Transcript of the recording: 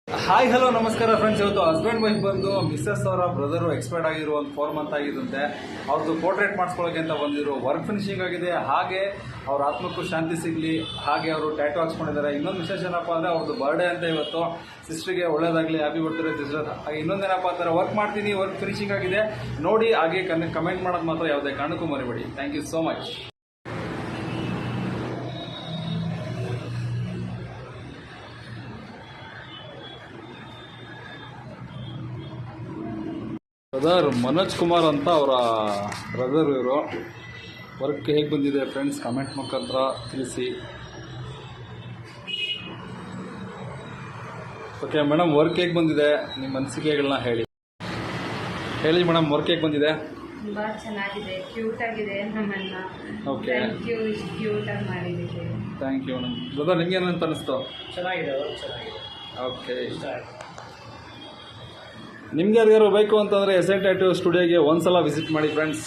Hi hello ನಮಸ್ಕಾರ friends. ಇವತ್ತು husband wife ಬಂದು ಮಿಸ್ಸಸ್ ಅವರ ಬ್ರದರು ಎಕ್ಸ್ಪೈರ್ಡ್ ಆಗಿರೋ ಒಂದು 4 ಮಂತ್ ಆಗಿದಂತೆ. ಅವ್ರದ್ದು ಪೋರ್ಟ್ರೇಟ್ ಮಾಡಿಸ್ಕೊಳ್ಳೋಕೆ ಅಂತ ಬಂದಿದ್ರು. ವರ್ಕ್ ಫಿನಿಶಿಂಗ್ ಆಗಿದೆ. ಹಾಗೆ ಅವ್ರ ಆತ್ಮಕ್ಕೂ ಶಾಂತಿ ಸಿಗಲಿ. ಹಾಗೆ ಅವರು ಟ್ಯಾಟೂ ಹಾಕ್ಸ್ಕೊಂಡಿದ್ದಾರೆ. ಇನ್ನೊಂದು ವಿಶೇಷ ಏನಪ್ಪ ಅಂದರೆ ಅವ್ರದ್ದು ಬರ್ಡೇ ಅಂತ ಇವತ್ತು. ಸಿಸ್ಟ್ರಿಗೆ ಒಳ್ಳೇದಾಗಲಿ, ಹ್ಯಾಪಿ ಬರ್ತ್ಡೇ ಸಿಸ್ಟರ್. ಹಾಗೆ ಇನ್ನೊಂದೇನಪ್ಪ ಅಂತಾರೆ, ವರ್ಕ್ ಮಾಡ್ತೀನಿ, ವರ್ಕ್ ಫಿನಿಶಿಂಗ್ ಆಗಿದೆ ನೋಡಿ. ಹಾಗೆ ಕಮೆಂಟ್ ಮಾಡೋದು ಮಾತ್ರ ಯಾವುದೇ ಕಾರಣಕ್ಕೂ ಮರಿಬೇಡಿ. Thank you so much. Brother Manoj Kumar ಅಂತ ಅವರ ಬ್ರದರ್ ಇವರು. ವರ್ಕ್ ಹೇಗೆ ಬಂದಿದೆ ಫ್ರೆಂಡ್ಸ್ ಕಮೆಂಟ್ ಮುಖಾಂತರ ತಿಳಿಸಿ. ಓಕೆ ಮೇಡಮ್, ವರ್ಕ್ ಹೇಗೆ ಬಂದಿದೆ ನಿಮ್ಮ ಅನಿಸಿಕೆಗಳನ್ನ ಹೇಳಿ ಮೇಡಮ್. ವರ್ಕ್ ಹೇಗೆ ಬಂದಿದೆ? ತುಂಬಾ ಚೆನ್ನಾಗಿದೆ, ಕ್ಯೂಟ್ ಆಗಿದೆ. ನಮ್ಮನ್ನ ಓಕೆ, ಕ್ಯೂಟ್ ಆಗಿ ಮಾಡಿದ್ದೀವಿ. Thank you madam. ಬ್ರದರ್ ನಿಮ್ಗೆ ಏನಂತ ಅನಿಸ್ತು? ಚೆನ್ನಾಗಿದೆ, ಚೆನ್ನಾಗಿದೆ. ಓಕೆ, ನಿಮ್ಗೆ ಯಾರಿಗಾರು ಬೇಕು ಅಂತಂದರೆ ಎಸ್ ಎನ್ ಟ್ಯಾಟೂ ಸ್ಟುಡಿಯೋಗೆ ಒಂದ್ಸಲ ವಿಸಿಟ್ ಮಾಡಿ ಫ್ರೆಂಡ್ಸ್.